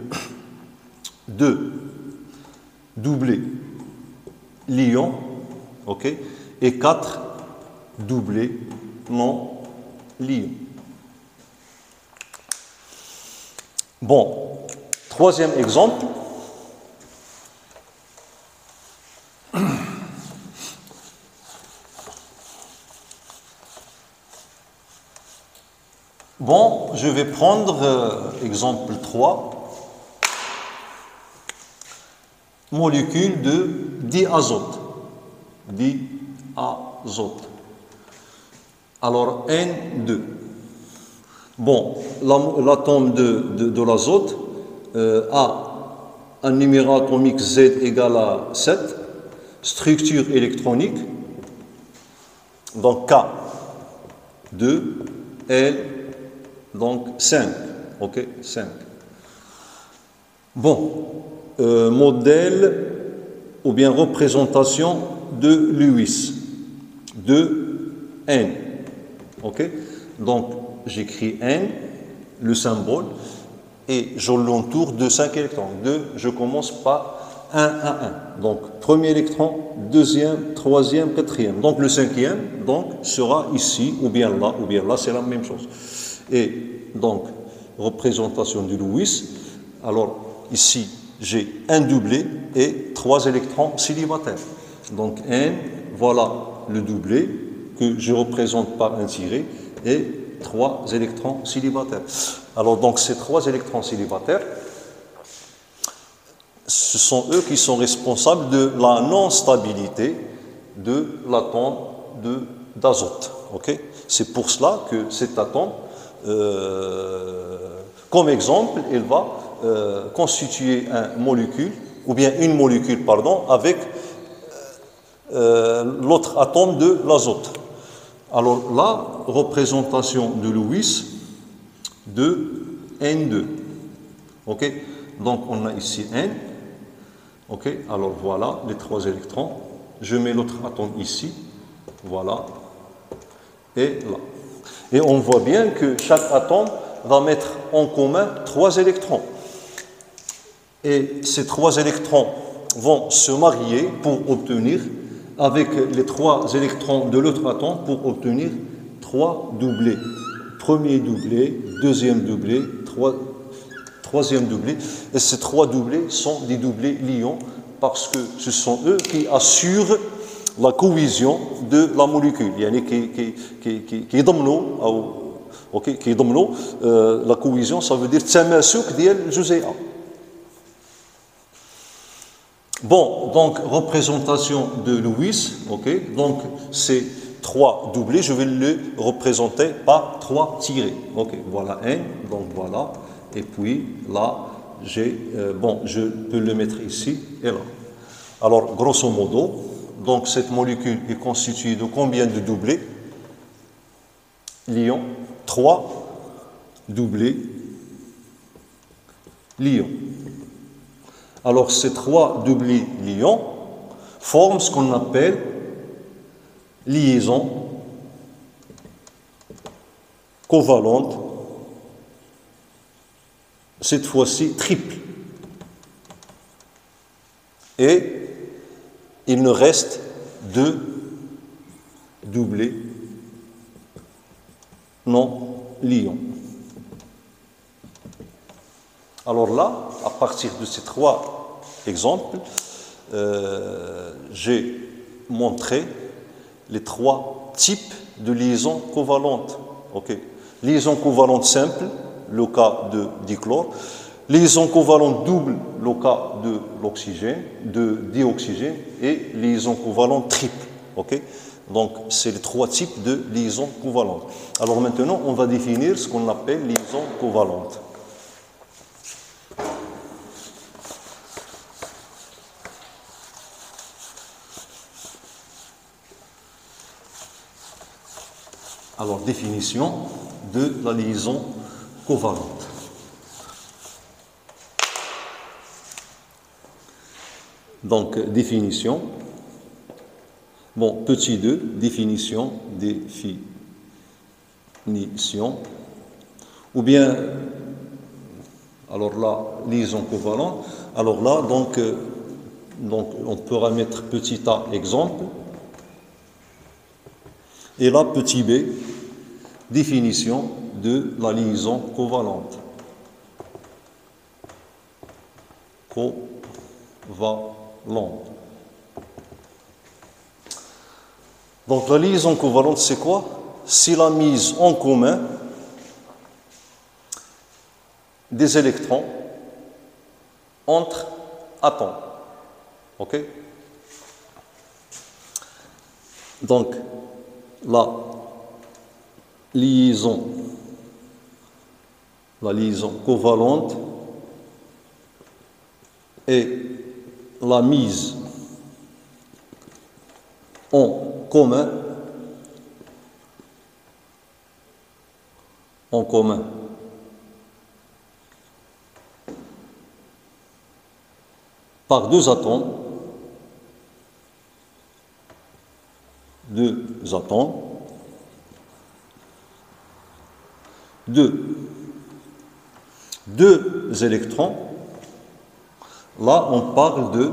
2 doublés liants, ok, et 4 doublés non liants. Bon, troisième exemple. Bon, je vais prendre exemple 3. Molécule de diazote. Diazote. Alors, N2. Bon, l'atome de l'azote a un numéro atomique Z égale à 7, structure électronique, donc K, 2, L, donc 5, ok, 5. Bon, modèle ou bien représentation de Lewis, de N, ok, donc j'écris N, le symbole, et je l'entoure de 5 électrons. Je commence par 1 à 1. Donc, premier électron, deuxième, troisième, quatrième. Donc, le cinquième sera ici, ou bien là, c'est la même chose. Et donc, représentation de Lewis. Alors, ici, j'ai un doublé et 3 électrons célibataires. Donc, N, voilà le doublé que je représente par un tiré, et 3 électrons célibataires. Alors donc ces 3 électrons célibataires, ce sont eux qui sont responsables de la non-stabilité de l'atome d'azote. Okay? C'est pour cela que cet atome, comme exemple, il va constituer une molécule, pardon, avec l'autre atome de l'azote. Alors la représentation de Lewis de N2. Ok, donc on a ici N. Ok, alors voilà les 3 électrons. Je mets l'autre atome ici. Voilà. Et là. Et on voit bien que chaque atome va mettre en commun 3 électrons. Et ces 3 électrons vont se marier pour obtenir, avec les 3 électrons de l'autre atome, pour obtenir 3 doublés. Premier doublé, deuxième doublé, troisième doublé. Et ces 3 doublés sont des doublés liants parce que ce sont eux qui assurent la cohésion de la molécule. يعني qui يضمنوا la cohésion, ça veut dire التماسك ديال الجزيئة. Bon, donc représentation de Lewis, ok, donc c'est 3 doublés, je vais le représenter par 3 tirés. Ok, voilà N, donc voilà, et puis là, j'ai, je peux le mettre ici et là. Alors, grosso modo, donc cette molécule est constituée de combien de doublés? Lions, 3 doublés lions. Alors, ces 3 doublés lions forment ce qu'on appelle liaison covalente, cette fois-ci triple. Et il nous reste 2 doublés non lions. Alors là, à partir de ces 3 exemples, j'ai montré les 3 types de liaisons covalentes. Okay. Liaison covalente simple, le cas de dichlore. Liaison covalente double, le cas de l'oxygène, de dioxygène. Et liaison covalente triple. Okay. Donc, c'est les 3 types de liaisons covalentes. Alors maintenant, on va définir ce qu'on appelle liaison covalente. Alors, définition de la liaison covalente. Donc, définition. Bon, petit 2, définition. Ou bien, alors là, liaison covalente. Alors là, donc on pourra mettre petit a, exemple. Et là, petit b, définition de la liaison covalente. Covalente. Donc la liaison covalente, c'est quoi? C'est la mise en commun des électrons entre atomes. Ok? Donc, la liaison covalente est la mise en commun par 2 atomes, deux électrons. Là, on parle de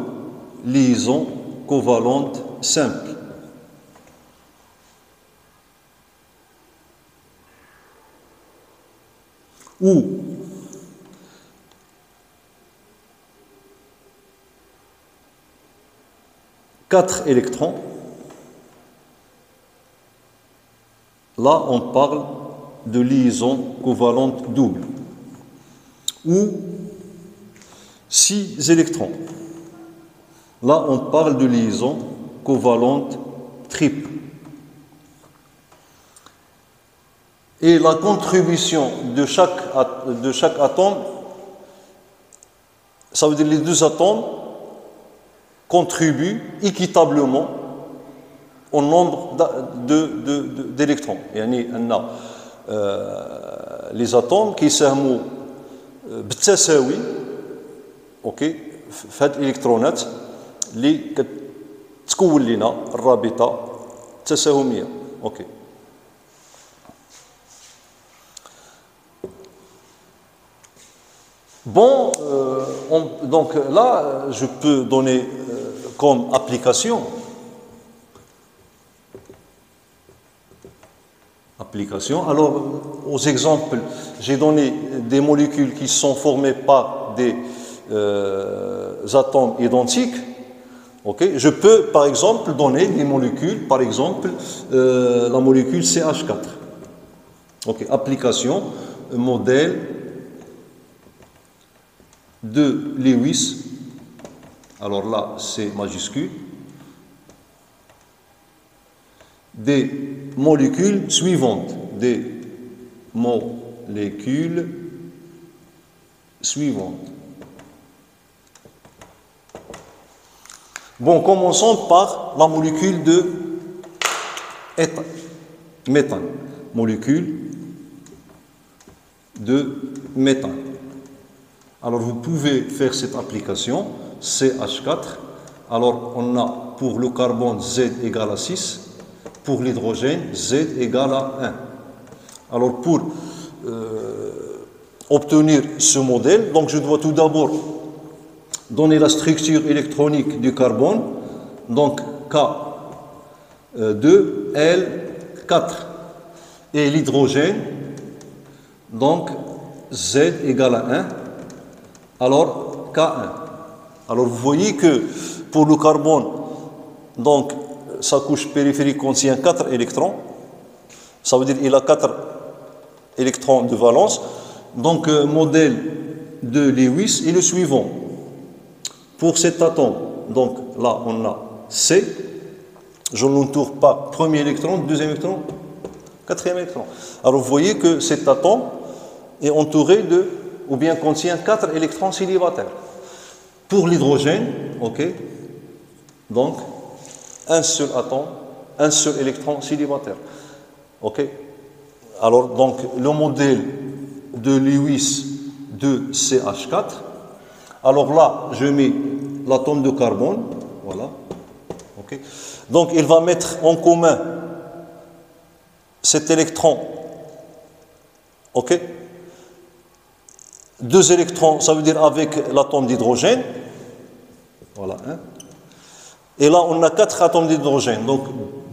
liaison covalente simple. Ou quatre électrons là, on parle de liaison covalente double. Ou 6 électrons. Là, on parle de liaison covalente triple. Et la contribution de chaque atome, ça veut dire les deux atomes contribuent équitablement au nombre d'électrons. يعني أن les atomes كيساهموا بالتساوي اوكي في هاد الالكترونات اللي كتكون لنا الرابطه التساهميه اوكي. Bon, donc là, je peux donner comme application. Alors, aux exemples, j'ai donné des molécules qui sont formées par des atomes identiques. Okay. Je peux, par exemple, donner des molécules, par exemple, la molécule CH4. Okay. Application, modèle de Lewis. Alors là, c'est majuscule. Des molécules suivantes. Des molécules suivantes. Bon, commençons par la molécule de méthane. Molécule de méthane. Alors, vous pouvez faire cette application, CH4. Alors, on a pour le carbone Z égale à 6. Pour l'hydrogène, Z égale à 1. Alors, pour obtenir ce modèle, donc je dois tout d'abord donner la structure électronique du carbone, donc K2L4. Et l'hydrogène, donc Z égale à 1. Alors, K1. Alors, vous voyez que pour le carbone, donc, sa couche périphérique contient 4 électrons. Ça veut dire qu'il a 4 électrons de valence. Donc, modèle de Lewis est le suivant. Pour cet atome, donc là, on a C. Je n'entoure pas premier électron, deuxième électron, quatrième électron. Alors, vous voyez que cet atome est entouré de, ou bien contient 4 électrons célibataires. Pour l'hydrogène, ok, donc, un seul atome, un seul électron célibataire. Ok. Alors, donc, le modèle de Lewis de CH4. Alors là, je mets l'atome de carbone. Voilà. Ok. Donc, il va mettre en commun cet électron. Ok. 2 électrons, ça veut dire avec l'atome d'hydrogène. Voilà. Hein. Et là, on a 4 atomes d'hydrogène. Donc,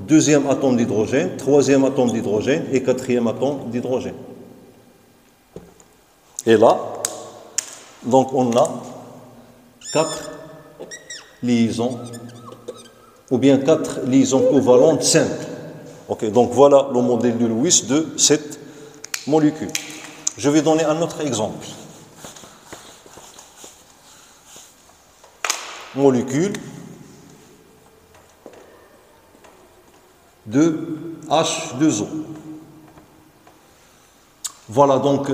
deuxième atome d'hydrogène, troisième atome d'hydrogène et quatrième atome d'hydrogène. Et là, donc on a 4 liaisons, ou bien 4 liaisons covalentes simples. Ok, donc voilà le modèle de Lewis de cette molécule. Je vais donner un autre exemple. Molécule de H2O. Voilà, donc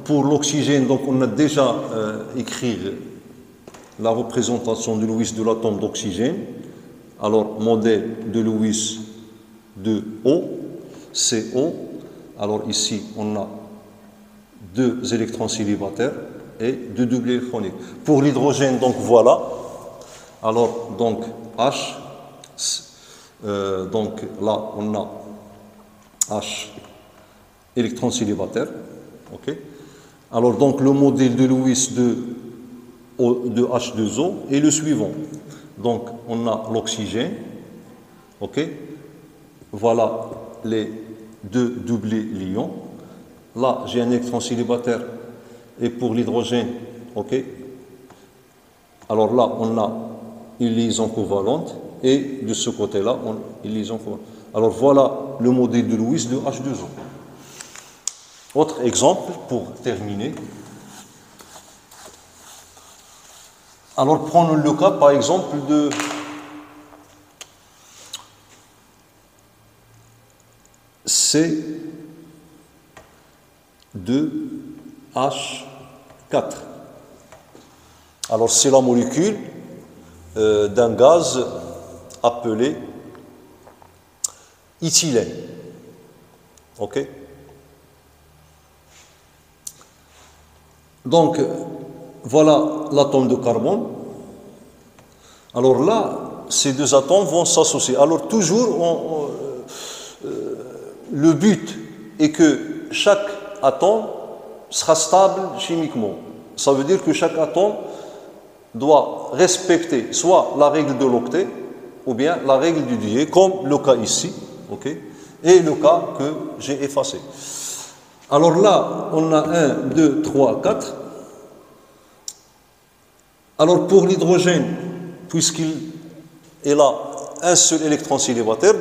pour l'oxygène, donc on a déjà écrit la représentation de Lewis de l'atome d'oxygène. Alors, modèle de Lewis de O, CO. Alors ici, on a 2 électrons célibataires et 2 doubles électroniques. Pour l'hydrogène, donc voilà. Alors, donc H. Donc là, on a H, électrons célibataires. Okay. Alors, donc, le modèle de Lewis de H2O est le suivant. Donc, on a l'oxygène. Okay. Voilà les 2 doublés lions. Là, j'ai un électron célibataire. Et pour l'hydrogène, okay. Alors là, on a une liaison covalente. Et de ce côté-là, une liaison covalente. Alors voilà le modèle de Lewis de H2O. Autre exemple pour terminer. Alors prenons le cas par exemple de C2H4. Alors c'est la molécule d'un gaz appelé éthylène. Ok? Donc voilà l'atome de carbone. Alors là, ces deux atomes vont s'associer. Alors toujours, le but est que chaque atome sera stable chimiquement. Ça veut dire que chaque atome doit respecter soit la règle de l'octet ou bien la règle du dié, comme le cas ici, okay, et le cas que j'ai effacé. Alors là, on a 1, 2, 3, 4. Alors pour l'hydrogène, puisqu'il a un seul électron célibataire,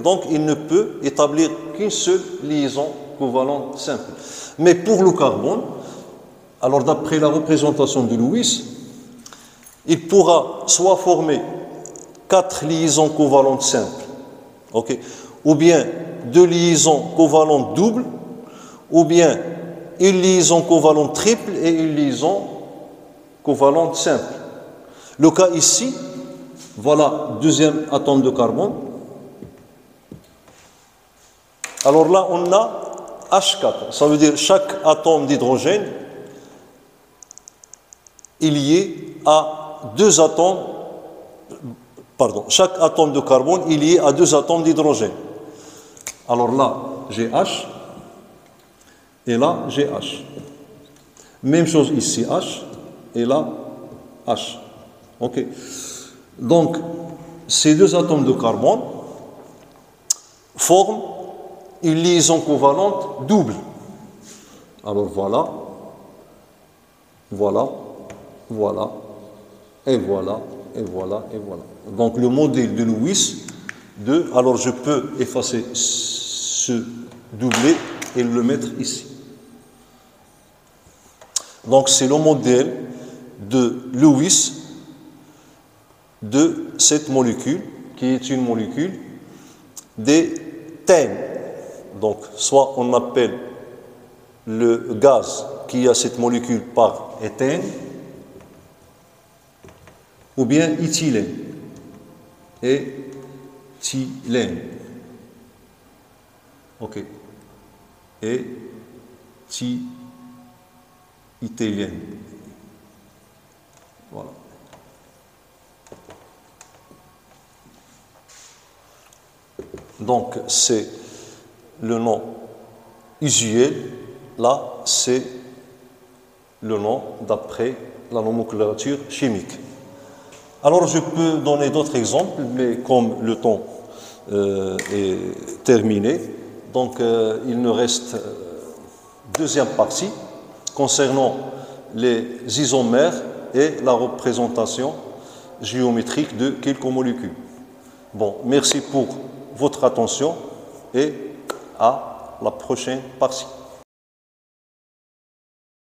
donc il ne peut établir qu'une seule liaison covalente simple. Mais pour le carbone, alors d'après la représentation de Lewis, il pourra soit former 4 liaisons covalentes simples, okay, ou bien 2 liaisons covalentes doubles, ou bien une liaison covalente triple et une liaison covalente simple. Le cas ici, voilà deuxième atome de carbone. Alors là, on a H4. Ça veut dire chaque atome d'hydrogène est lié à deux atomes, pardon, chaque atome de carbone est lié à 2 atomes d'hydrogène. Alors là, j'ai H et là, j'ai H. Même chose ici, H et là, H. Ok. Donc, ces 2 atomes de carbone forment une liaison covalente double. Alors voilà, voilà, voilà, et voilà, et voilà, et voilà. Donc le modèle de Lewis alors je peux effacer ce doublet et le mettre ici. Donc c'est le modèle de Lewis de cette molécule, qui est une molécule d'éthène. Donc, soit on appelle le gaz qui a cette molécule par éthène, ou bien éthylène. Éthylène. Ok. Éthylène. Voilà. Donc, c'est le nom usuel. Là, c'est le nom d'après la nomenclature chimique. Alors, je peux donner d'autres exemples, mais comme le temps est terminé, donc il nous reste deuxième partie concernant les isomères et la représentation géométrique de quelques molécules. Bon, merci pour votre attention et à la prochaine partie.